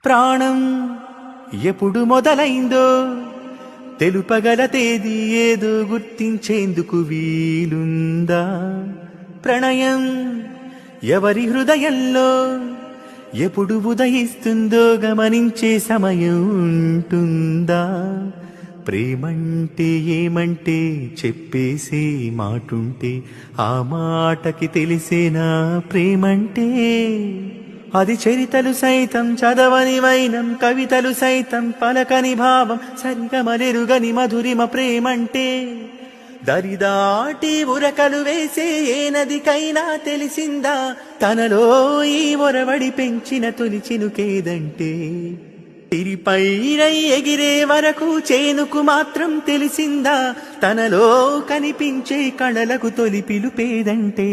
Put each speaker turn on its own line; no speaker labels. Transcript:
ప్రాణం ఎప్పుడు మొదలైందో తెలుపగల తేదీ ఏదో గుర్తించేందుకు వీలుందా? ప్రణయం ఎవరి హృదయంలో ఎప్పుడు ఉదయిస్తుందో గమనించే సమయం ఉంటుందా? ప్రేమంటే ఏమంటే చెప్పేసే మాటుంటే ఆ మాటకి తెలిసేనా ప్రేమంటే? అది చరితలు సైతం చదవని వైనం, కవితలు సైతం పలకని భావం, సరిగమలెరుగని మధురిమ ప్రేమంటే. దరిదాటి ఉరకలు వేసే ఏ నదికైనా తెలిసిందా తనలో ఈ ఒరవడి పెంచిన తొలి చినుకేదంటే? తిరిపైరై ఎగిరే వరకు చేనుకు మాత్రం తెలిసిందా తనలో కనిపించే కళలకు తొలి పిలుపేదంటే?